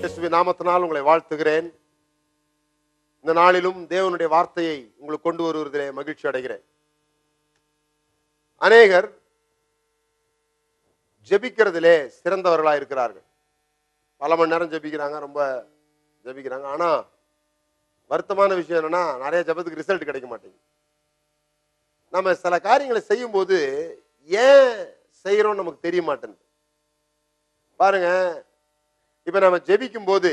இயேசுவின் நாமத்தினால் உங்களை வாழ்த்துகிறேன். இந்த நாளிலும் தேவனுடைய வார்த்தையை உங்களுக்கு கொண்டு வருவதிலே மகிழ்ச்சி அடைகிறேன். அநேகர் ஜெபிக்கிறதிலே சிறந்தவர்களாக இருக்கிறார்கள். பல மணி நேரம் ஜெபிக்கிறாங்க, ரொம்ப ஜெபிக்கிறாங்க. ஆனா வருத்தமான விஷயம் என்னன்னா, நிறைய ஜெபத்துக்கு ரிசல்ட் கிடைக்க மாட்டேங்குது. நம்ம சில காரியங்களை செய்யும் போது ஏன் செய்யறோம் நமக்கு தெரிய மாட்டேங்குது. பாருங்க, இப்ப நம்ம ஜெபிக்கும் போது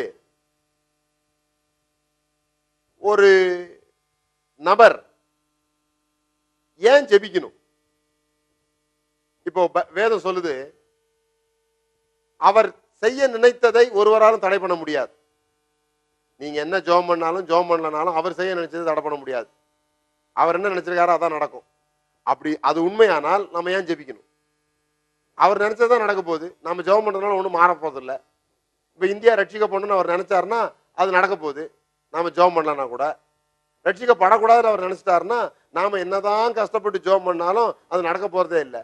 ஒரு நபர் ஏன் ஜெபிக்கணும்? இப்போ வேதம் சொல்லுது, அவர் செய்ய நினைத்ததை ஒருவராலும் தடை பண்ண முடியாது. நீங்க என்ன ஜெபம் பண்ணாலும் ஜெபம் பண்ணலனாலும் அவர் செய்ய நினைச்சதை தடை பண்ண முடியாது. அவர் என்ன நினைச்சிருக்காரோ அதான் நடக்கும். அப்படி அது உண்மையானால் நம்ம ஏன் ஜெபிக்கணும்? அவர் நினைச்சதான் நடக்க போகுது. நம்ம ஜெபம் பண்றதுனால ஒன்றும் மாற போதில்லை. இப்ப இந்தியா ரட்சிக்கப்படணும்னு அவர் நினைச்சாருன்னா அது நடக்க போகுது. நாம ஜெபம் பண்ணலன்னா கூட. ரட்சிக்கப்படக்கூடாதுன்னு அவர் நினைச்சிட்டாருன்னா நாம என்னதான் கஷ்டப்பட்டு ஜெபம் பண்ணாலும் அது நடக்க போறதே இல்லை.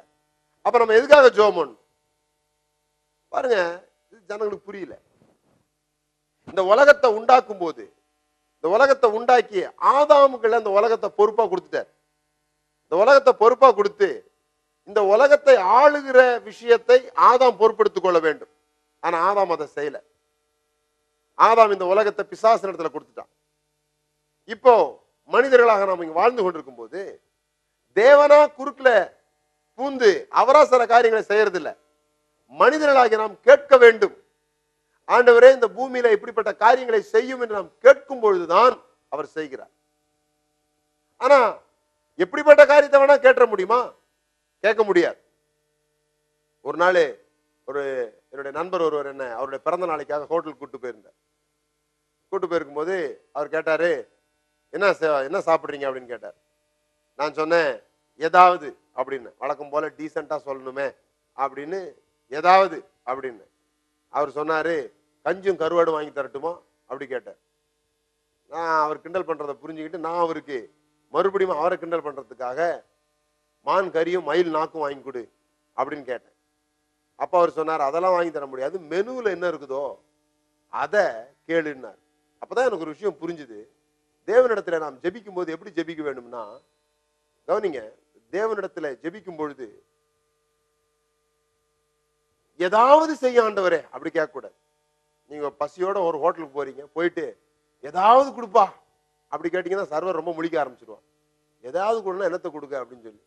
அப்ப நம்ம எதுக்காக ஜெபம் பண்ணணும்? பாருங்க, இது ஜனங்களுக்கு புரியல. இந்த உலகத்தை உண்டாக்கும் போது, இந்த உலகத்தை உண்டாக்கி ஆதாமுக்குள்ள இந்த உலகத்தை பொறுப்பா கொடுத்துட்டார். இந்த உலகத்தை பொறுப்பா கொடுத்து இந்த உலகத்தை ஆளுகிற விஷயத்தை ஆதாம் பொறுப்பெடுத்துக் கொள்ள வேண்டும். ஆனா ஆதாம் அதை செய்யல. ஆதாம் இந்த உலகத்தை பிசாசு இடத்துல கொடுத்துட்டான். இப்போ மனிதர்களாக நாம் இங்க வாழ்ந்து கொண்டிருக்கும் போது தேவனா குறுக்குல பூந்து அவரா சில காரியங்களை செய்யறது இல்லை. மனிதர்களாக நாம் கேட்க வேண்டும். ஆண்டவரே, இந்த பூமியில இப்படிப்பட்ட காரியங்களை செய்யும் என்று நாம் கேட்கும் பொழுதுதான் அவர் செய்கிறார். ஆனா எப்படிப்பட்ட காரியத்தை வேணா கேட்ட முடியுமா? கேட்க முடியாது. ஒரு நாள் என்னுடைய நண்பர் ஒருவர் என்ன அவருடைய பிறந்த நாளைக்காக ஹோட்டலுக்கு கூட்டு போயிருந்தார். கூட்டு போயிருக்கும் போது அவர் கேட்டாரு, என்ன சாப்பிட்றீங்க அப்படின்னு கேட்டார். நான் சொன்னேன், ஏதாவது அப்படின்னு, வழக்கம் போல டீசெண்டா சொல்லணுமே அப்படின்னு, ஏதாவது அப்படின்னு. அவர் சொன்னாரு, கஞ்சும் கருவாடு வாங்கி தரட்டுமா அப்படி கேட்டார். நான் அவர் கிண்டல் பண்றதை புரிஞ்சுக்கிட்டு நான் அவருக்கு மறுபடியும் அவரை கிண்டல் பண்றதுக்காக மான் கறியும் மயில் நாக்கும் வாங்கி கொடு அப்படின்னு கேட்டேன். அப்ப அவர் சொன்னார், அதெல்லாம் வாங்கி தர முடியாது, மெனுவில் என்ன இருக்குதோ அதை கேளுன்னார். அப்பதான் எனக்கு ஒரு விஷயம் புரிஞ்சுது. தேவனிடத்துல நாம் ஜெபிக்கும் போது எப்படி ஜெபிக்க வேண்டும்னா, கவனிங்க, தேவனிடத்துல ஜெபிக்கும் பொழுது ஏதாவது செய்ய ஆண்டவரே அப்படி கேட்க கூடாது. நீங்க பசியோட ஒரு ஹோட்டலுக்கு போறீங்க, போயிட்டு ஏதாவது கொடுப்பா அப்படி கேட்டீங்கன்னா சர்வர் ரொம்ப முழிக்க ஆரம்பிச்சிடுவான். ஏதாவது கொடுனா என்னத்தை கொடுக்க அப்படின்னு சொல்லி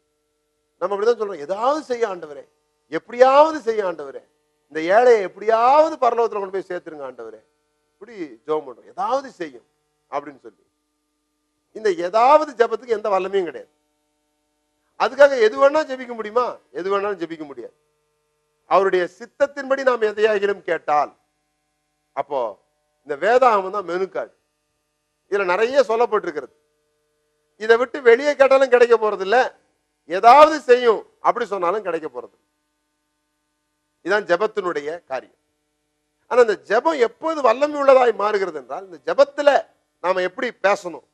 நம்ம அப்படிதான் சொல்றோம். ஏதாவது செய்ய ஆண்டவரே, எப்படியாவது செய்ய ஆண்டவரே, இந்த ஏழையை எப்படியாவது பரலோகத்துல கொண்டு போய் சேர்த்துருங்க ஆண்டவரே, இப்படி ஜெபம் பண்றோம். ஏதாவது செய்யும் அப்படின்னு சொல்லி இந்த ஏதாவது ஜெபத்துக்கு எந்த வல்லமையும் கிடையாது. அதுக்காக எது வேணா ஜெபிக்க முடியுமா? எது வேணாலும் ஜெபிக்க முடியாது. அவருடைய சித்தத்தின்படி நாம் எதையாகிலும் கேட்டால், அப்போ இந்த வேதாகமம் தான் மெனு கார்டு. இதுல நிறைய சொல்லப்பட்டிருக்கிறது. இதை விட்டு வெளியே கேட்டாலும் கிடைக்க போறது இல்லை, ஏதாவது செய்யும் அப்படி சொன்னாலும் கிடைக்க போறது. இதுதான் ஜெபத்தினுடைய காரியம். ஆனா இந்த ஜெபம் எப்போது வல்லமை உள்ளதாய் மாறுகிறது என்றால், இந்த ஜெபத்துல நாம எப்படி பேசணும்,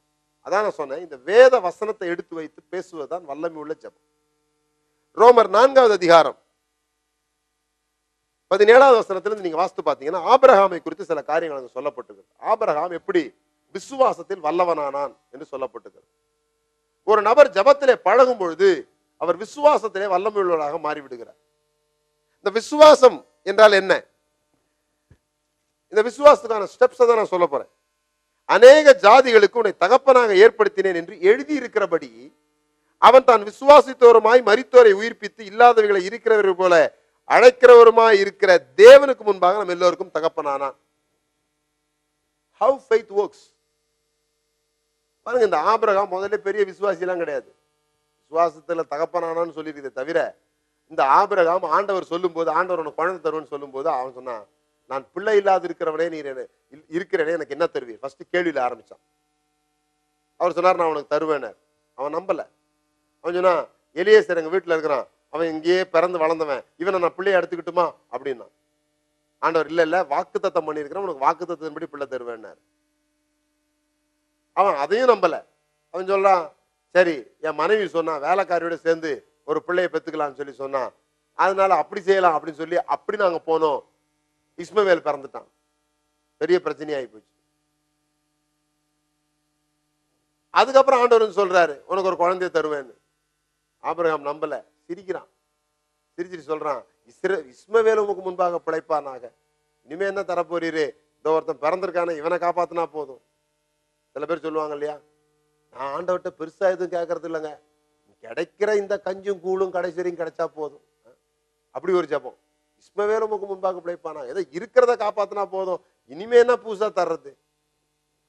அதான் நான் சொன்னேன். இந்த வேத வசனத்தை எடுத்து வைத்து பேசுவதுதான் வல்லமை உள்ள ஜெபம். ரோமர் 4வது அதிகாரம் 17வது வசனத்திலிருந்து நீங்க வாசித்து பார்த்தீங்கன்னா, ஆபிரகாமை குறித்து சில காரியங்கள் அங்கு சொல்லப்பட்டிருக்கு. ஆபிரகாம் எப்படி விசுவாசத்தில் வல்லவனானான் என்று சொல்லப்பட்டிருக்கு. ஒரு நபர் ஜெபத்திலே பழகும் பொழுது அவர் விசுவாசத்திலே வல்லமை உள்ளவராக மாறிவிடுகிறார். இந்த விசுவாசம் என்றால் என்ன? இந்த விசுவாசத்துக்கான ஸ்டெப்ஸ் தான் நான் சொல்ல போறேன். அநேக ஜாதிகளுக்கு உன்னை தகப்பனாக ஏற்படுத்தினேன் என்று எழுதி இருக்கிறபடி அவன் தான் விசுவாசித்தோருமாய் மரித்தோரை உயிர்ப்பித்து இல்லாதவர்களை இருக்கிறவர்கள் போல அழைக்கிறவருமாய் இருக்கிற தேவனுக்கு முன்பாக நம்ம எல்லோருக்கும் தகப்பனானான். How faith works. பாருங்க, இந்த ஆபிரகாம் முதல்ல பெரிய விசுவாசி எல்லாம் கிடையாது. விசுவாசத்துல தகப்பனானான்னு சொல்லியிருக்கே தவிர, இந்த ஆபிரகாம் ஆண்டவர் சொல்லும் போது, ஆண்டவர் உனக்கு குழந்தை தருவன்னு சொல்லும் போது அவன் சொன்னான், நான் பிள்ளை இல்லாது இருக்கிறவனே நீர் இருக்கிறனே எனக்கு என்ன தருவீர்? ஃபர்ஸ்ட் கேள்வியில ஆரம்பிச்சான். அவர் சொன்னார், நான் உனக்கு தருவேன். அவன் நம்பல. அவன் சொன்னா, எலியேசர் எங்க வீட்டுல இருக்கிறான், அவன் இங்கேயே பிறந்து வளர்ந்தவன், இவனை நான் பிள்ளைய எடுத்துக்கிட்டுமா அப்படின்னா. ஆண்டவர் இல்ல வாக்குத்தத்தம் பண்ணியிருக்கிறேன், உனக்கு வாக்குத்தத்தின்படி பிள்ளை தருவேன்னாரு. அவன் அதையும் நம்பல. அவன் சொல்றான், சரி என் மனைவி சொன்னா வேலைக்காரியோட சேர்ந்து ஒரு பிள்ளையை பெத்துக்கலாம்னு சொல்லி சொன்னான், அதனால அப்படி செய்யலாம் அப்படின்னு சொல்லி அப்படி நாங்க போனோம். இஸ்மவேல் பிறந்துட்டான். பெரிய பிரச்சனையாகி போச்சு. அதுக்கப்புறம் ஆண்டவர் சொல்றாரு, உனக்கு ஒரு குழந்தைய தருவேன்னு. ஆபிரகாம் நம்பல, சிரிக்கிறான். சிரிச்சிட்டு சொல்றான், இஸ்மவேல் உமக்கு முன்பாக பிழைப்பானாக. இனிமே என்ன தரப்போறீரு? இந்த ஒருத்தன் பிறந்திருக்கான, இவனை காப்பாத்தினா போதும். சில பேர் சொல்லுவாங்க இல்லையா, நான் ஆண்டவர்கிட்ட பெருசா எதுவும் கேட்கறது இல்லைங்க, கிடைக்கிற இந்த கஞ்சும் கூழும் கடைசி வரையும் கிடைச்சா போதும். அப்படி ஒரு ஜபம். இஸ்மவேல் உமக்கு முன்பாக பிழைப்பானா, ஏதோ இருக்கிறத காப்பாத்தினா போதும், இனிமே என்ன புதுசா தர்றது?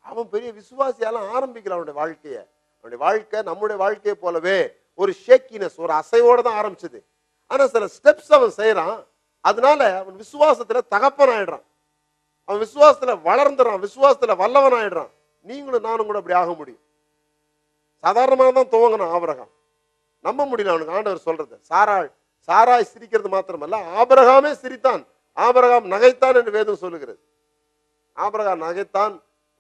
அவன் பெரிய விசுவாசியாலும் ஆரம்பிக்கல அவனுடைய வாழ்க்கைய. அவனுடைய வாழ்க்கை நம்முடைய வாழ்க்கையை போலவே ஒரு ஷேக்கினஸ், ஒரு அசைவோட தான் ஆரம்பிச்சது. ஆனா சில ஸ்டெப்ஸ் அவன் செய்யறான். அதனால அவன் விசுவாசத்துல தகப்பன் ஆயிடுறான், அவன் விசுவாசத்துல வளர்ந்துறான், விசுவாசத்துல வல்லவன் ஆயிடுறான். நீங்களும் நானும் கூட அப்படி ஆக முடியும். சாதாரணமாக தான் துவங்கணும் ஆபிரகாம். நம்ப முடியல அவனுக்கு ஆண்டவர் சொல்றது. சாராய் சிரிக்கிறது மாத்திரமல்ல, ஆபிரகாமே சிரித்தான், ஆபிரகாம் நகைத்தான் என்று வேதம் சொல்லுகிறது. ஆபிரகாம் நகைத்தான்,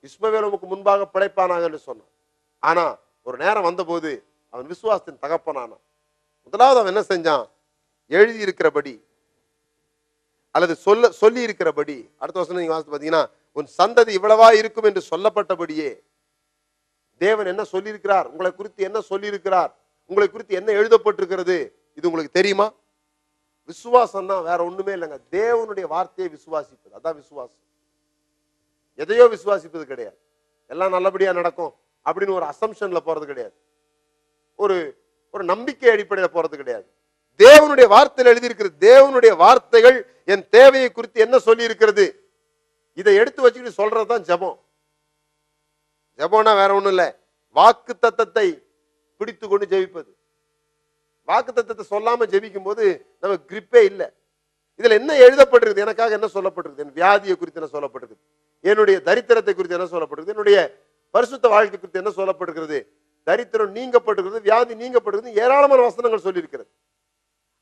இஸ்மவேலுக்கு முன்பாக பிழைப்பானாக என்று சொன்னான். ஆனா ஒரு நேரம் வந்தபோது அவன் விசுவாசத்தின் தகப்பனானான். முதலாவது அவன் என்ன செஞ்சான்? எழுதி இருக்கிறபடி அல்லது சொல்லி இருக்கிறபடி, அடுத்த வசனம் நீங்க வாசித்து பாத்தீங்கன்னா, உன் சந்ததி இவ்வளவா இருக்கும் என்று சொல்லப்பட்டபடியே. தேவன் என்ன சொல்லியிருக்கிறார், உங்களை குறித்து என்ன சொல்லியிருக்கிறார், உங்களை குறித்து என்ன எழுதப்பட்டிருக்கிறது, இது உங்களுக்கு தெரியுமா? விசுவாசம் தான், வேற ஒண்ணுமே இல்லைங்க. தேவனுடைய வார்த்தையை விசுவாசிப்பது, அதான் விசுவாசம். எதையோ விசுவாசிப்பது கிடையாது. எல்லாம் நல்லபடியா நடக்கும் அப்படின்னு ஒரு அசம்ஷன்ல போறது கிடையாது, ஒரு நம்பிக்கை அடிப்படையில் போறது கிடையாது. தேவனுடைய வார்த்தையில் எழுதியிருக்கிறது. தேவனுடைய வார்த்தைகள் என் தேவையை குறித்து என்ன சொல்லி இருக்கிறது, இதை எடுத்து வச்சுக்கிட்டு சொல்றதுதான் ஜெபம். ஜெபம்னா வேற ஒண்ணும் இல்லை, வாக்கு தத்தத்தை பிடித்து கொண்டு ஜெபிப்பது. வாக்கு தத்தத்தை சொல்லாம ஜெபிக்கும் போது நமக்கு கிரிப்பே இல்லை. இதுல என்ன எழுதப்பட்டிருக்கு, எனக்காக என்ன சொல்லப்பட்டிருக்கு, என் வியாதியை குறித்து என்ன சொல்லப்பட்டிருக்கு, என்னுடைய தரித்திரத்தை குறித்து என்ன சொல்லப்பட்டிருக்கு, என்னுடைய பரிசுத்த வாழ்க்கை குறித்து என்ன சொல்லப்பட்டிருக்கிறது, தரித்திரம் நீங்கப்பட்டிருக்கிறது, வியாதி நீங்கப்பட்டிருக்கிறது, ஏராளமான வசனங்கள் சொல்லியிருக்கிறது.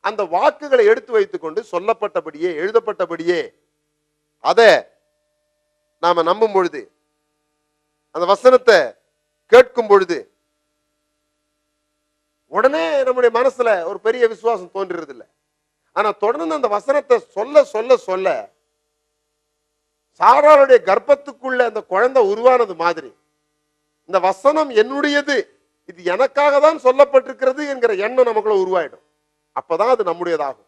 அந்த வாக்குகளை எடுத்து வைத்துக் கொண்டு சொல்லப்பட்டபடியே எழுதப்பட்டபடியே அதை நாம நம்பும் பொழுது, அந்த வசனத்தை கேட்கும் பொழுது உடனே நம்முடைய மனசுல ஒரு பெரிய விசுவாசம் தோன்றுறது இல்லை. ஆனா தொடர்ந்து அந்த வசனத்தை சொல்ல சொல்ல சொல்ல சாராளுடைய கர்ப்பத்துக்குள்ள அந்த குழந்தை உருவானது மாதிரி இந்த வசனம் என்னுடையது, இது எனக்காக தான் சொல்லப்பட்டிருக்கிறது என்கிற எண்ணம் நமக்குள்ள உருவாயிடும். அப்பதான் அது நம்முடையதாகும்.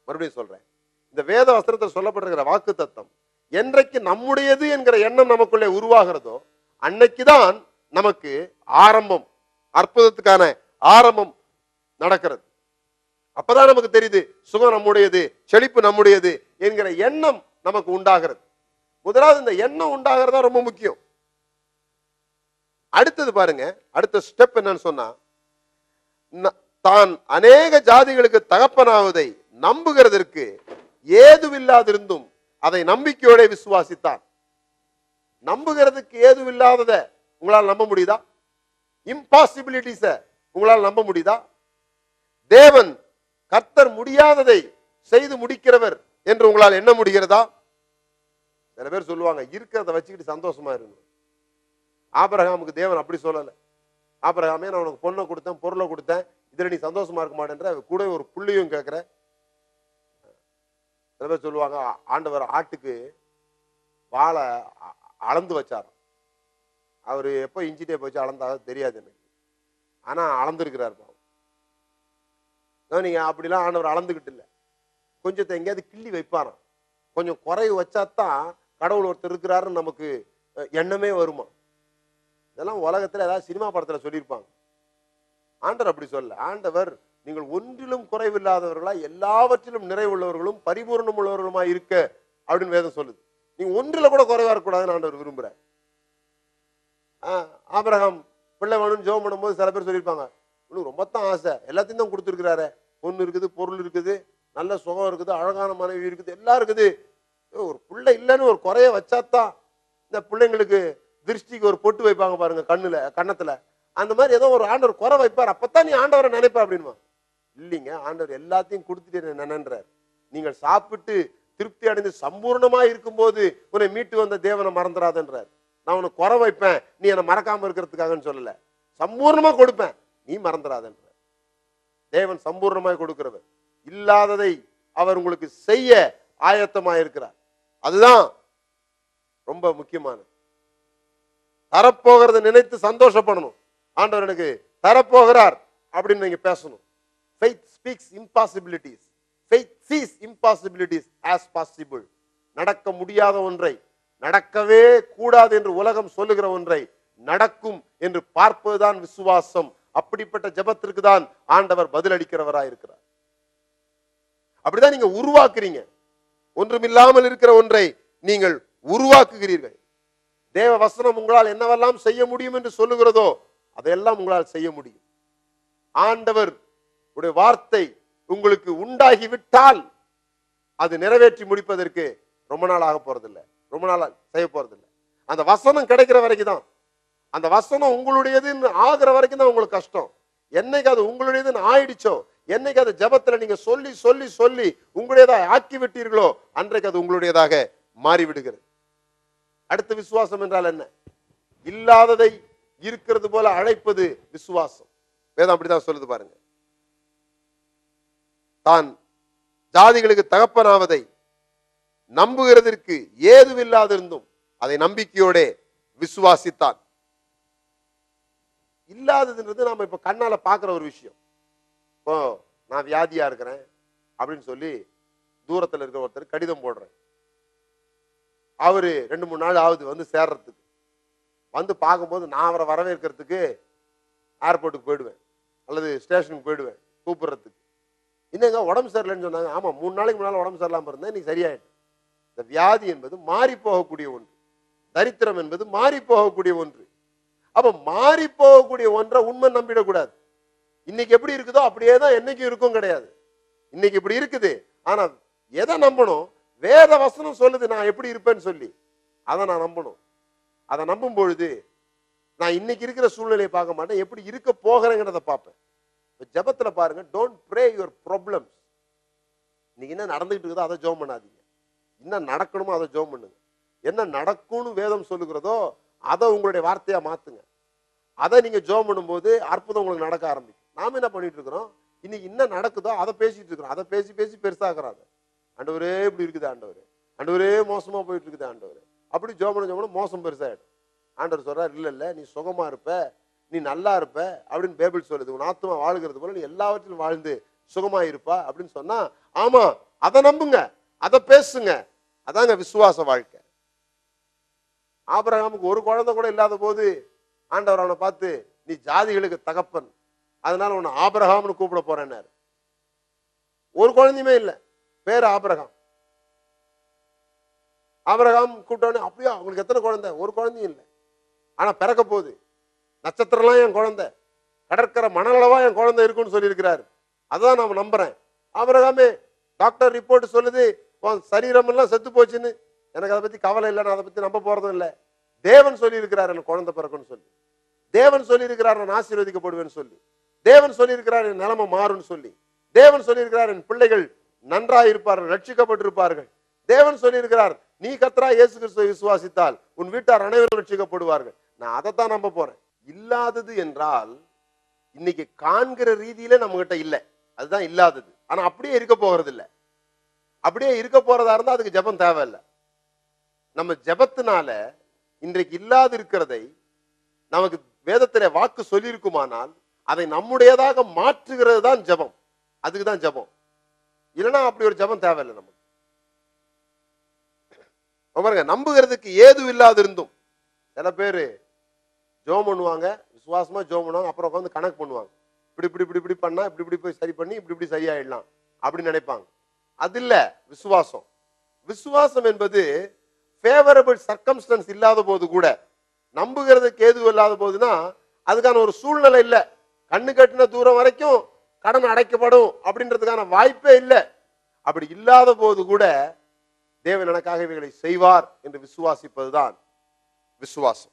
மறுபடியும் சொல்றேன், இந்த வேத வசனத்தில் சொல்லப்பட்டிருக்கிற வாக்கு தத்தம் என்றைக்கு நம்முடையது என்கிற எண்ணம் நமக்குள்ளே உருவாகிறதோ அன்னைக்குதான் நமக்கு ஆரம்பம், அற்புதத்துக்கான ஆரம்பம் நடக்கிறது. அப்பதான் நமக்கு தெரியுது சுகம் நம்முடையது, செழிப்பு நம்முடையது என்கிற எண்ணம் நமக்கு உண்டாகிறது. முதலாவது இந்த எண்ணம் உண்டாகிறதா ரொம்ப முக்கியம். அடுத்தது பாருங்க, அடுத்த ஸ்டெப் என்னன்னு சொன்னா, தான் அநேக ஜாதிகளுக்கு தகப்பனாவதை நம்புகிறதற்கு ஏதுவில்லாதிருந்தும் அதை நம்பிக்கையோட விசுவாசித்தான். நம்புகிறதுக்கு ஏதுவில்லாததை உங்களால் நம்ப முடியுதா? இம்பாசிபிலிட்டிஸ உங்களால் நம்ப முடியுதா? தேவன் கர்த்தர் முடியாததை செய்து முடிக்கிறவர் என்று உங்களால் எண்ண முடிகிறதா? சில பேர் சொல்லுவாங்க, இருக்கிறத வச்சுக்கிட்டு சந்தோஷமா இருக்கணும். ஆபிரகாமுக்கு தேவன் அப்படி சொல்லல. ஆபிரகாமே, நான் உனக்கு பொண்ணை கொடுத்தேன், பொருளை கொடுத்தேன், இதுல நீ சந்தோஷமா இருக்க மாட்டேன்ற, கூட ஒரு புள்ளியும் கேட்கிற. சில பேர் சொல்லுவாங்க, ஆண்டவர் ஆட்டுக்கு வாழை அளந்து வச்சார். அவரு எப்போ இன்ச்சிட்டே போச்சு அளந்தாக தெரியாது எனக்கு, ஆனா அளந்துருக்கிறார். நீங்க அப்படிலாம் ஆண்டவர் அளந்துகிட்டு இல்லை, கொஞ்சத்தை எங்கேயாவது கிள்ளி வைப்பாராம். கொஞ்சம் குறைவு வச்சாதான் கடவுள் ஒருத்தர் இருக்கிறாருன்னு நமக்கு எண்ணமே வருமா? இதெல்லாம் உலகத்துல ஏதாவது சினிமா படத்துல சொல்லியிருப்பாங்க. ஆண்டவர் அப்படி சொல்ல. ஆண்டவர் நீங்கள் ஒன்றிலும் குறைவில்லாதவர்களா எல்லாவற்றிலும் நிறைவுள்ளவர்களும் பரிபூர்ணம் உள்ளவர்களுமா இருக்க அப்படின்னு வேதம் சொல்லுது. நீங்க ஒன்றில கூட குறைவா இருக்கக்கூடாதுன்னு ஆண்டவர் விரும்புறார். ஆபிரகாம் பிள்ளை வேணும்னு ஜெபம் பண்ணும்போது சில பேர் சொல்லியிருப்பாங்க, உனக்கு ரொம்ப தான் ஆசை, எல்லாத்தையும் தான் கொடுத்துருக்கிறாரு, பொண்ணு இருக்குது, பொருள் இருக்குது, நல்ல சுகம் இருக்குது, அழகான மனைவி இருக்குது, எல்லாம் இருக்குது, ஒரு பிள்ளை இல்லைன்னு ஒரு குறைய வச்சாதான் இந்த பிள்ளைங்களுக்கு திருஷ்டிக்கு ஒரு பொட்டு வைப்பாங்க பாருங்க கண்ணுல கன்னத்துல, அந்த மாதிரி ஏதோ ஒரு ஆண்டவர் குறை வைப்பார், அப்பதான் நீ ஆண்டவரை நினைப்ப அப்படின்மா. இல்லைங்க, ஆண்டவர் எல்லாத்தையும் கொடுத்துட்டு நினைன்றார். நீங்கள் சாப்பிட்டு திருப்தி அடைந்து சம்பூர்ணமா இருக்கும்போது உன்னை மீட்டு வந்த தேவனை மறந்துடாதன்றார். நான் உனக்கு குறை வைப்பேன், நீ என்னை மறக்காம இருக்கிறதுக்காகன்னு சொல்லல, சம்பூர்ணமா கொடுப்பேன், நீ மறந்துடாதன்ற. தேவன் சம்பூர்ணமாய் கொடுக்கிறவர், இல்லாததை அவர் உங்களுக்கு செய்ய ஆயத்தமாயிருக்கிறார். அதுதான் ரொம்ப முக்கியமானது. தரப்போகிறத நினைத்து சந்தோஷப்படணும். ஆண்டவர் எனக்கு தரப்போகிறார் அப்படின்னு நீங்க பேசணும். Faith speaks impossibilities. Faith sees impossibilities as possible. நடக்க முடியாத ஒன்றை, நடக்கவே கூடாது என்று உலகம் சொல்லுகிற ஒன்றை நடக்கும் என்று பார்ப்பதுதான் விசுவாசம். அப்படிப்பட்ட ஜெபத்திற்கு தான் ஆண்டவர் பதிலளிக்கிறவராய் இருக்கிறார். அப்படிதான் நீங்க உருவாக்குறீங்க. ஒன்றுமில்லாமல் இருக்கிற ஒன்றை நீங்கள் உருவாக்குகிறீர்கள். தேவ வசனம் உங்களால் என்னவெல்லாம் செய்ய முடியும் என்று சொல்லுகிறதோ அதையெல்லாம் உங்களால் செய்ய முடியும். ஆண்டவர் உடைய வார்த்தை உங்களுக்கு உண்டாகிவிட்டால் அது நிறைவேற்றி முடிப்பதற்கு ரொம்ப நாள் ஆக போறதில்லை, ரொம்ப நாள் செய்ய போறதில்லை. அந்த வசனம் கிடைக்கிற வரைக்கும் தான், அந்த வசனம் உங்களுடையதுன்னு ஆகிற வரைக்கும் தான் உங்களுக்கு கஷ்டம். என்னைக்கு அது உங்களுடையதுன்னு ஆயிடுச்சோ, என்னைக்கு அது ஜெபத்துல நீங்க சொல்லி சொல்லி சொல்லி உங்களுடையதாக ஆக்கி விட்டீர்களோ அன்றைக்கு அது உங்களுடையதாக மாறிவிடுகிறது. அடுத்த விசுவாசம் என்றால் என்ன? இல்லாததை இருக்கிறது போல அழைப்பது விசுவாசம். வேதம் அப்படிதான் சொல்லுது பாருங்க. தான் ஜாதிகளுக்கு தகப்பனாவதை நம்புகிறதற்கு ஏதுவில்லாதிருந்தும் அதை நம்பிக்கையோட விசுவாசித்தான். இல்லாததுன்றது நாம இப்ப கண்ணால பாக்குற ஒரு விஷயம். இப்போ நான் வியாதியா இருக்கிறேன் அப்படின்னு சொல்லி தூரத்துல இருக்கிற ஒருத்தர் கடிதம் போடுறேன். அவரு 2-3 நாள் ஆகுது வந்து சேர்றதுக்கு. வந்து பார்க்கும்போது நான் அவரை வரவேற்கிறதுக்கு ஏர்போர்ட்டுக்கு போயிடுவேன் அல்லது ஸ்டேஷனுக்கு போயிடுவேன் கூப்பிடுறதுக்கு. இன்னங்க உடம்பு சரியில்லைன்னு சொன்னாங்க. ஆமா, 3 நாளைக்கு முன்னால உடம்பு சரியில்லாம இருந்தேன், இன்னைக்கு சரியாயிட்டு. இந்த வியாதி என்பது மாறி போகக்கூடிய ஒன்று, தரித்திரம் என்பது மாறி போகக்கூடிய ஒன்று. அப்ப மாறி போகக்கூடிய ஒன்றை உண்மை நம்பிடக்கூடாது. இன்னைக்கு எப்படி இருக்குதோ அப்படியே தான் என்னைக்கு இருக்கும் கிடையாது. இன்னைக்கு இப்படி இருக்குது, ஆனா எதை நம்பணும்? வேத வசனம் சொல்லுது நான் எப்படி இருப்பேன்னு சொல்லி, அதை நான் நம்பணும். அதை நம்பும் பொழுது நான் இன்னைக்கு இருக்கிற சூழ்நிலையை பார்க்க மாட்டேன், எப்படி இருக்க போகிறேங்கிறத பார்ப்பேன். ஜெபத்துல பாருங்க, டோன்ட் ப்ரே யுவர் ப்ராப்ளம்ஸ். இன்னைக்கு என்ன நடந்துகிட்டு இருக்குதோ அதை ஜெபம் பண்ணாதீங்க. என்ன நடக்கணுமோ அதை ஜெபம் பண்ணுங்க. என்ன நடக்கும்னு வேதம் சொல்லுகிறதோ அதை உங்களுடைய வார்த்தையா மாத்துங்க. அதை நீங்க ஜெபம் பண்ணும்போது அற்புதம் உங்களுக்கு நடக்க ஆரம்பிக்கும். நாம என்ன பண்ணிட்டு இருக்கிறோம்? இன்னைக்கு என்ன நடக்குதோ அதை பேசிட்டு இருக்கிறோம். அதை பேசி பேசி பெருசாக்குறாங்க. ஆண்டவரே இப்படி இருக்குது, ஆண்டவரே ஆண்டவரே மோசமா போயிட்டு இருக்குது, ஆண்டவரே அப்படி ஜெபம் பண்ண மோசம் பெருசாயிடும். ஆண்டவர் சொல்றார், இல்ல இல்ல நீ சுகமா இருப்ப, நீ நல்லா இருப்ப அப்படின்னு பைபிள் சொல்லுது. உன் ஆத்மா வாழ்கிறது போல நீ எல்லாவற்றிலும் வாழ்ந்து சுகமா இருப்பா அப்படின்னு சொன்னா, ஆமா அதை நம்புங்க, அதை பேசுங்க. அதாங்க விசுவாச வாழ்க்கை. ஆபிரகாமுக்கு ஒரு குழந்தை கூட இல்லாத போது ஆண்டவர் அவனை பார்த்து, நீ ஜாதிகளுக்கு தகப்பன், அதனால உன்னை ஆபிரகாம்னு கூப்பிட போறேன்னாரு. ஒரு குழந்தையுமே இல்லை, பேரு ஆபிரகாம். ஆபிரகாம் கூப்பிட்டோடனே, அப்படியா உங்களுக்கு எத்தனை குழந்தை? ஒரு குழந்தையும் இல்லை, ஆனா பிறக்க போகுது. நட்சத்திரம்லாம் என் குழந்தை, கடற்கரை மணலளவா என் குழந்தை இருக்குன்னு சொல்லியிருக்கிறாரு. அதான் நான் நம்புறேன். ஆபிரகாமே, டாக்டர் ரிப்போர்ட் சொல்லுது சரீரம் எல்லாம் செத்து போச்சுன்னு, எனக்கு அதை பத்தி கவலை இல்லை, நான் அதை பத்தி நம்ப போறதும் இல்லை. தேவன் சொல்லி இருக்கிறார் எனக்கு குழந்தை பிறக்குன்னு சொல்லி, தேவன் சொல்லி இருக்கிறார் நான் ஆசீர்வதிக்கப்படுவேன்னு சொல்லி, தேவன் சொல்லி இருக்கிறார் என் நிலைமை மாறும்னு சொல்லி, தேவன் சொல்லி இருக்கிறார் என் பிள்ளைகள் நன்றாக இருப்பார்கள், ரட்சிக்கப்பட்டிருப்பார்கள். தேவன் சொல்லி இருக்கிறார் நீ கர்த்தராகிய இயேசு கிறிஸ்துவை விசுவாசித்தால் உன் வீட்டார் அனைவரும் ரட்சிக்கப்படுவார்கள். நான் அதைத்தான் நம்ப போறேன். இல்லாதது என்றால் இன்னைக்கு காண்கிற ரீதியில நம்ம கிட்ட இல்லை, அதுதான் இல்லாதது. ஆனா அப்படியே இருக்க போகிறது இல்லை. அப்படியே இருக்க போறதா இருந்தா அதுக்கு ஜெபம் தேவையில்லை. நம்ம ஜெபத்தினால இன்றைக்கு இல்லாது இருக்கிறதை நமக்கு வேதத்திலே வாக்கு சொல்லியிருக்குமானால் அதை நம்முடையதாக மாற்றுகிறது தான் ஜெபம். அதுக்கு தான் ஜெபம். இல்லைன்னா அப்படி ஒரு ஜெபம் தேவையில்லை நமக்கு. பாருங்க, நம்புகிறதுக்கு ஏது இல்லாது இருந்தும் சில பேர் ஜெபம் பண்ணுவாங்க, விசுவாசமா ஜெபம் பண்ணுவாங்க, அப்புறம் உட்காந்து கணக்கு பண்ணுவாங்க. இப்படி இப்படி இப்படி இப்படி பண்ணா இப்படி இப்படி போய் சரி பண்ணி இப்படி இப்படி சரியாயிடலாம் அப்படின்னு நினைப்பாங்க. அது இல்ல விசுவாசம். விசுவாசம் என்பது ஃபேவரபிள் சர்க்கம்ஸ்டன்ஸ் இல்லாத போது கூட, நம்புகிறதுக்கு ஏது இல்லாத போதுன்னா அதுக்கான ஒரு சூழ்நிலை இல்லை. கண்ணு கட்டின தூரம் வரைக்கும் கடன் அடைக்கப்படும் அப்படின்றதுக்கான வாய்ப்பே இல்லை. அப்படி இல்லாத போது கூட தேவன் எனக்காக இவைகளை செய்வார் என்று விசுவாசிப்பதுதான் விசுவாசம்.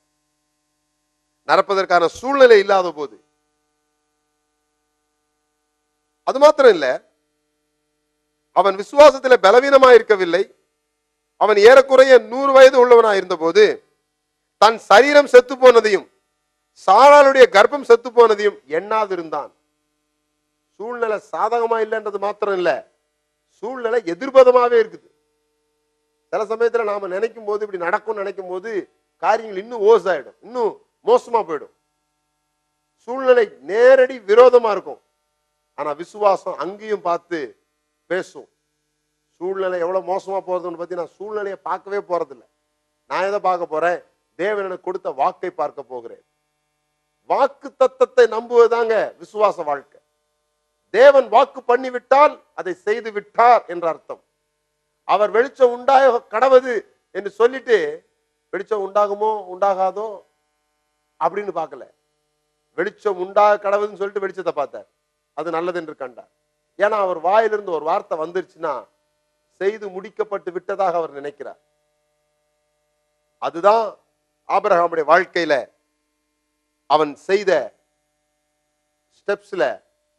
நடப்பதற்கான சூழ்நிலை இல்லாத போது. அது மாத்திரம் இல்ல, அவன் விசுவாசத்தில் பலவீனமாய் இருக்கவில்லை. அவன் ஏறக்குறைய 100 வயது உள்ளவனாய் இருந்த போது தன் சரீரம் செத்து போனதையும் சாராளுடைய கர்ப்பம் செத்து போனதையும் எண்ணாது இருந்தான். சூழ்நிலை சாதகமா இல்லைன்றது மாத்திரம் இல்ல, சூழ்நிலை எதிர்பதமாவே இருக்குது. சில சமயத்துல நாம நினைக்கும் போது இப்படி நடக்கும்னு நினைக்கும் போது காரியங்கள் இன்னும் ஓஸ் ஆயிடும், இன்னும் மோசமா போயிடும். சூழ்நிலை நேரடி விரோதமா இருக்கும். ஆனா விசுவாசம் அங்கேயும் பார்த்து பேசும். சூழ்நிலை எவ்வளவு மோசமா போறதுன்னு பத்தி நான் சூழ்நிலையை பார்க்கவே போறதில்லை. நான் எதை பார்க்க போறேன்? தேவன் எனக்கு கொடுத்த வாக்கை பார்க்க போகிறேன். வாக்கு தத்தத்தை நம்புவதாங்க விசுவாச வாழ்க்கை. தேவன் வாக்கு பண்ணி விட்டால் அதை செய்து விட்டார் என்ற அர்த்தம். அவர் வெளிச்சம் உண்டாக கடவுது என்று சொல்லிட்டு வெளிச்சம் உண்டாகுமோ உண்டாகாதோ அப்படின்னு பார்க்கல. வெளிச்சம் உண்டாக கடவுதுன்னு சொல்லிட்டு வெளிச்சத்தை பார்த்தார். அது நல்லது என்று கண்டார். ஏன்னா அவர் வாயிலிருந்து ஒரு வார்த்தை வந்துருச்சுன்னா செய்து முடிக்கப்பட்டு விட்டதாக அவர் நினைக்கிறார். அதுதான் ஆபிரகாமுடைய வாழ்க்கையில அவன் செய்த ஸ்டெப்ஸ்ல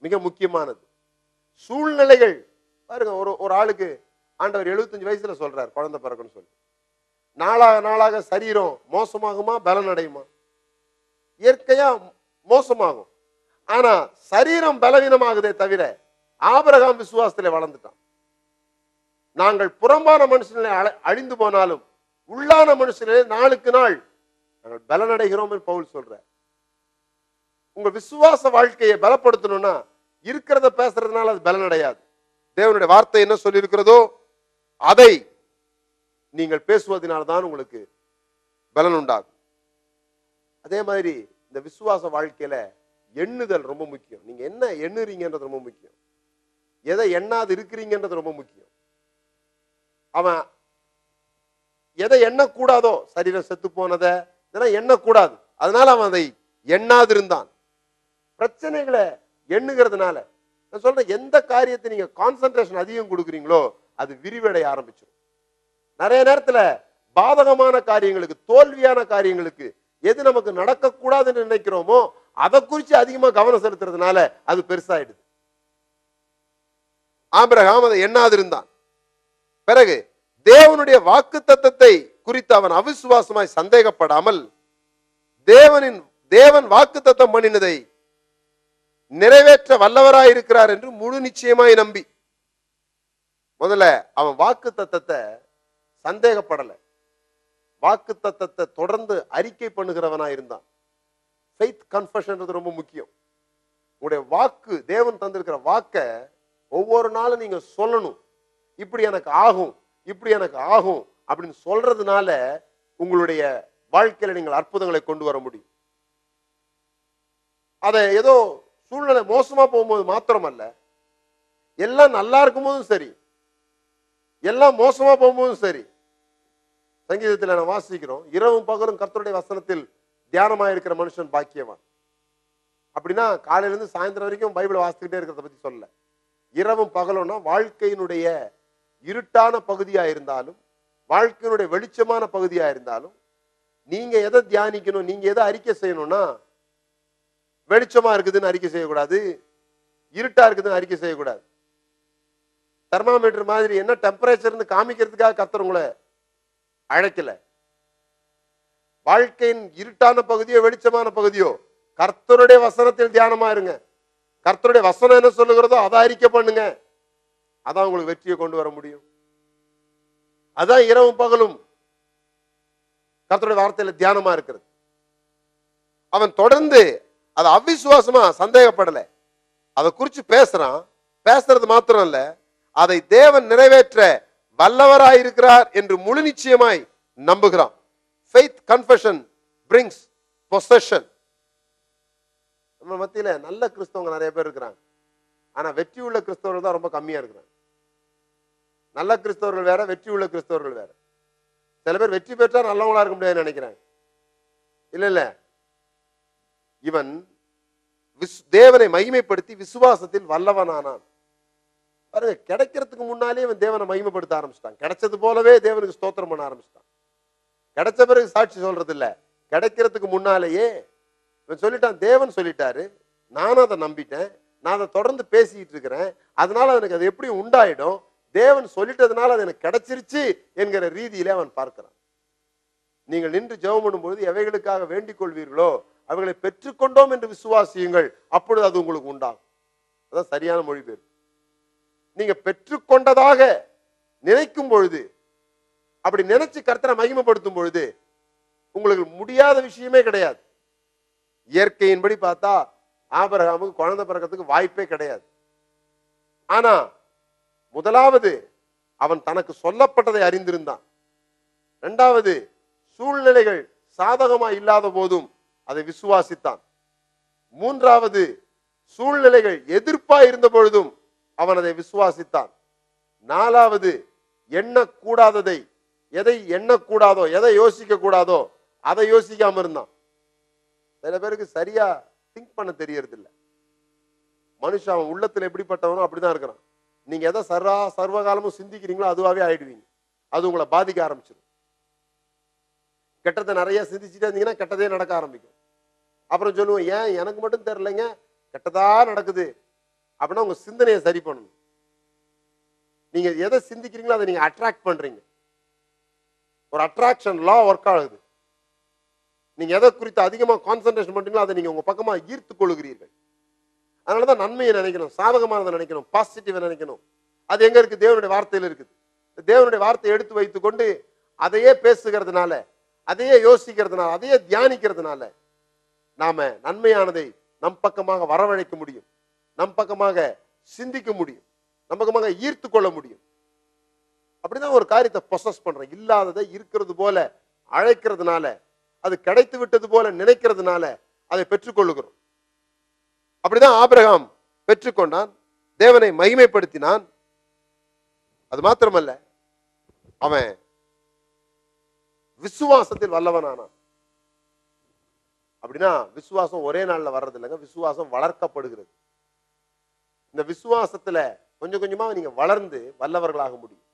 மிக முக்கியமானது. சூழ்நிலைகள் பாருங்க, ஒரு ஆளுக்கு ஆண்டவர் 75 வயசுல சொல்றார் குழந்தை பிறக்குன்னு சொல்லி. நாளாக நாளாக சரீரம் மோசமாகுமா பலன் அடையுமா? இயற்கையா மோசமாகும். ஆனா சரீரம் பலவீனமாகுதே தவிர ஆபிரகாம் விசுவாசத்திலே வளர்ந்துட்டான். நாங்கள் புறம்பான மனுஷனிலே அழிந்து போனாலும் உள்ளான மனுஷனிலே நாளுக்கு நாள் நாங்கள் பலனடைகிறோம் என்று பவுல் சொல்றார். உங்க விசுவாச வாழ்க்கையை பலப்படுத்தணும்னா இருக்கிறத பேசுறதுனால அது பலனடையாது. தேவனுடைய வார்த்தை என்ன சொல்லி இருக்கிறதோ அதை நீங்கள் பேசுவதனால்தான் உங்களுக்கு பலன் உண்டாகும். அதே மாதிரி இந்த விசுவாச வாழ்க்கையில எண்ணுதல் ரொம்ப முக்கியம். நீங்க என்ன எண்ணுறீங்கன்றது ரொம்ப முக்கியம். எதை எண்ணாது இருக்கிறீங்கன்றது ரொம்ப முக்கியம். அவன் எதை எண்ணக்கூடாதோ, சரீரம் செத்து போனதை இதெல்லாம் எண்ணக்கூடாது, அதனால அவன் அதை எண்ணாது இருந்தான். பிரச்சனைகளை எண்ணுகிறதுனால நான் சொல்றேன், எந்த காரியத்தை நீங்க கான்சென்ட்ரேஷன் அதிகம் கொடுக்குறீங்களோ அது விரிவடைய ஆரம்பிச்சிடும். நிறைய நேரத்துல பாதகமான காரியங்களுக்கு, தோல்வியான காரியங்களுக்கு, எது நமக்கு நடக்கக்கூடாதுன்னு நினைக்கிறோமோ அதை குறித்து அதிகமா கவனம் செலுத்துறதுனால அது பெருசாயிடுது. ஆபிரகாம் அதை எண்ணாது இருந்தான். பிறகு தேவனுடைய வாக்கு தத்தத்தை குறித்து அவன் அவிசுவாசமாய் சந்தேகப்படாமல் தேவன் வாக்கு தத்தம் பண்ணினதை நிறைவேற்ற வல்லவராயிருக்கிறார் என்று முழு நிச்சயமாய் நம்பி, முதல்ல அவன் வாக்கு தத்தத்தை சந்தேகப்படல, வாக்கு தத்தத்தை தொடர்ந்து அறிக்கை பண்ணுகிறவனாய் இருந்தான். ஃபெய்த் கன்ஃபெஷன் ரொம்ப முக்கியம். உங்களுடைய வாக்கு, தேவன் தந்திருக்கிற வாக்க ஒவ்வொரு நாளும் நீங்க சொல்லணும். இப்படி எனக்கு ஆகும், இப்படி எனக்கு ஆகும் அப்படின்னு சொல்றதுனால உங்களுடைய வாழ்க்கையில நீங்கள் அற்புதங்களை கொண்டு வர முடியும். அதை ஏதோ சூழ்நிலை மோசமா போகும்போது மாத்திரமல்ல, எல்லாம் நல்லா இருக்கும் போதும் சரி, எல்லாம் மோசமா போகும்போதும் சரி. சங்கீதத்தில் நான் வாசிக்கிறோம், இரவும் பகலும் கர்த்தருடைய வசனத்தில் தியானமாக இருக்கிற மனுஷன் பாக்கியவான். அப்படின்னா காலையிலிருந்து சாயந்தரம் வரைக்கும் பைபிளை வாசிக்கிட்டே இருக்கிறத பத்தி சொல்ல. இரவும் பகலும்னா வாழ்க்கையினுடைய இருட்டான பகுதியா இருந்தாலும், வாழ்க்கையினுடைய வெளிச்சமான பகுதியா இருந்தாலும், நீங்க எதை தியானிக்கணும், நீங்க எதை அறிக்கை செய்யணும்னா, வெளிச்சமா இருக்குதுன்னு அறிக்கை செய்யக்கூடாது, இருட்டா இருக்குதுன்னு அறிக்கை செய்யக்கூடாது. தெர்மாமீட்டர் மாதிரி என்ன டெம்பரேச்சர்னு காமிக்கிறதுக்காக கர்த்தர் உங்களை அழைக்கல. வாழ்க்கையின் இருட்டான பகுதியோ வெளிச்சமான பகுதியோ கர்த்தருடைய வசனத்தில் தியானமா இருங்க. கர்த்தருடைய வசனம் என்ன சொல்லுகிறதோ அதை அறிக்கை பண்ணுங்க. அதான் உங்களுக்கு வெற்றியை கொண்டு வர முடியும். அதான் இரவும் பகலும் கர்த்தருடைய வார்த்தையில தியானமா இருக்கிறது. அவன் தொடர்ந்து அது அவிசுவாசமா சந்தேகப்படல, அதை குறிச்சு பேசுறான். பேசுறது மாத்திரம் இல்ல, அதை தேவன் நிறைவேற்ற வல்லவராயிருக்கிறார் என்று முழு நிச்சயமாய் நம்புகிறான். Faith confession brings possession. நம்ம மத்தியில நல்ல கிறிஸ்தவங்க நிறைய பேர் இருக்கிறாங்க, ஆனா வெற்றி உள்ள கிறிஸ்தவர்கள் தான் ரொம்ப கம்மியா இருக்கிறாங்க. நல்ல கிறிஸ்தவர்கள் வேற, வெற்றி உள்ள கிறிஸ்தவர்கள் வேற. சில பேர் வெற்றி பெற்றா நல்லவங்களா இருக்க முடியாதுன்னு நினைக்கிறாங்க. இல்ல இல்ல, இவன் தேவனை மகிமைப்படுத்தி விசுவாசத்தில் வல்லவனானான். பாருங்க, கிடைக்கிறதுக்கு முன்னாலே இவன் தேவனை மகிமைப்படுத்த ஆரம்பிச்சிட்டான். கிடைச்சது போலவே தேவனுக்கு ஸ்தோத்திரம் பண்ண ஆரம்பிச்சிட்டான். கிடைச்ச பிறகு சாட்சி சொல்றது இல்ல, கிடைக்கிறதுக்கு முன்னாலேயே இவன் சொல்லிட்டான், தேவன் சொல்லிட்டாரு, நானும் அதை நம்பிட்டேன், நான் அதை தொடர்ந்து பேசிட்டு இருக்கிறேன், அதனால எனக்கு அது எப்படி உண்டாயிடும், தேவன் சொல்லிட்டதுனால அது எனக்கு கிடைச்சிருச்சு என்கிற ரீதியிலே அவன் பார்க்கிறான். நீங்கள் நின்று ஜெபம் பண்ணும்போது எவைகளுக்காக வேண்டிக் கொள்வீர்களோ அவைகளை பெற்றுக்கொண்டோம் என்று விசுவாசியுங்கள், அப்பொழுது அது உங்களுக்கு உண்டாகும். அதான் சரியான மொழிபெயர்ப்பு. நீங்க பெற்றுக்கொண்டதாக நினைக்கும் பொழுது அப்படி நினைச்சு கர்த்தரை மகிமைப்படுத்தும் பொழுது உங்களுக்கு முடியாத விஷயமே கிடையாது. இயற்கையின்படி பார்த்தா ஆபிரகாமுக்கு குழந்தை பிறக்கிறதுக்கு வாய்ப்பே கிடையாது. ஆனா முதலாவது அவன் தனக்கு சொல்லப்பட்டதை அறிந்திருந்தான். இரண்டாவது, சூழ்நிலைகள் சாதகமா இல்லாத போதும் அதை விசுவாசித்தான். மூன்றாவது, சூழ்நிலைகள் எதிர்ப்பா இருந்த பொழுதும் அவன் அதை விசுவாசித்தான். நாலாவது, எண்ணக்கூடாததை, எதை எண்ணக்கூடாதோ, எதை யோசிக்க கூடாதோ அதை யோசிக்காம இருந்தான். சில பேருக்கு சரியா திங்க் பண்ண தெரியறது இல்லை. மனுஷன் அவன் உள்ளத்துல எப்படிப்பட்டவனோ அப்படிதான் இருக்கிறான். நீங்க எதை சர்வகாலமும் சிந்திக்கிறீங்களோ அதுவாகவே ஆயிடுவீங்க. அது உங்களை பாதிக்க ஆரம்பிச்சிடும். கெட்டதை நிறைய சிந்திச்சுட்டே இருந்தீங்கன்னா கெட்டதே நடக்க ஆரம்பிக்கும். அப்புறம் சொல்லுவோம், ஏன் எனக்கு மட்டும் தெரியலைங்க, கெட்டதா நடக்குது அப்படின்னா உங்க சிந்தனையை சரி பண்ணணும். நீங்க எதை சிந்திக்கிறீங்களோ அதை நீங்க அட்ராக்ட் பண்றீங்க. ஒரு அட்ராக்ஷன் லா ஒர்க் ஆகுது. நீங்க எதை குறித்து அதிகமா கான்சென்ட்ரேஷன் பண்றீங்களோ அதை நீங்க உங்க பக்கமா ஈர்த்து கொள்கிறீர்கள். அதனாலதான் நன்மையை நினைக்கணும், சாதகமானதை நினைக்கணும், பாசிட்டிவா நினைக்கணும். அது எங்க இருக்கு? தேவனுடைய வார்த்தையில் இருக்குது. தேவனுடைய வார்த்தையை எடுத்து வைத்துக் கொண்டு அதையே பேசுகிறதுனால, அதையே யோசிக்கிறதுனால, அதையே தியானிக்கிறதுனால நாம நன்மையானதை நம் பக்கமாக வரவழைக்க முடியும், நம் பக்கமாக சிந்திக்க முடியும், நம் பக்கமாக ஈர்த்து கொள்ள முடியும். அப்படிதான் ஒரு காரியத்தை பொசஸ் பண்றோம். இல்லாததை இருக்கிறது போல அழைக்கிறதுனால, அது கிடைத்து விட்டது போல நினைக்கிறதுனால அதை பெற்றுக்கொள்ளுகிறோம். அப்படிதான் ஆபிரகாம் பெற்றுக்கொண்டான், தேவனை மகிமைப்படுத்தினான். அது மாத்திரமல்ல, அவன் விசுவாசத்தில் வல்லவனானான். அப்படின்னா விசுவாசம் ஒரே நாள்ல வர்றது இல்லைங்க, விசுவாசம் வளர்க்கப்படுகிறது. இந்த விசுவாசத்துல கொஞ்சம் கொஞ்சமா நீங்க வளர்ந்து வல்லவர்களாக முடியும்.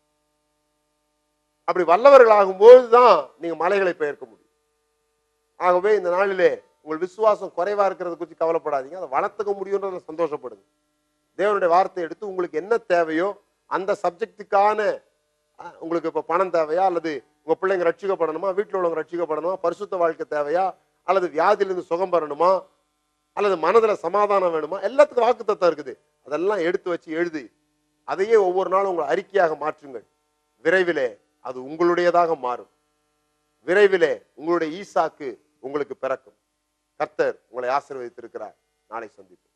அப்படி வல்லவர்களாகும் போதுதான் நீங்க மலைகளை பெயர்க்க முடியும். ஆகவே இந்த நாளிலே உங்கள் விசுவாசம் குறைவா இருக்கிறத குறித்து கவலைப்படாதீங்க, அதை வளர்த்துக்க முடியும்ன்றத சந்தோஷப்படுங்க. தேவனுடைய வார்த்தை எடுத்து உங்களுக்கு என்ன தேவையோ அந்த சப்ஜெக்டுக்கான, உங்களுக்கு இப்ப பணம் தேவையா, அல்லது உங்க பிள்ளைங்க ரட்சிக்கப்படணுமா, வீட்டில் உள்ளவங்க ரட்சிக்கப்படணுமா, பரிசுத்த வாழ்க்கை தேவையா, அல்லது வியாதியிலிருந்து சுகம் பெறணுமா, அல்லது மனதில் சமாதானம் வேணுமா, எல்லாத்துக்கும் வாக்குத்தத்தம் இருக்குது. அதெல்லாம் எடுத்து வச்சு எழுதி அதையே ஒவ்வொரு நாளும் உங்களை அறிக்கையாக மாற்றுங்கள். விரைவிலே அது உங்களுடையதாக மாறும். விரைவிலே உங்களுடைய ஈசாக்கு உங்களுக்கு பிறக்கும். கர்த்தர் உங்களை ஆசீர்வதித்திருக்கிறார். நாளை சந்திப்போம்.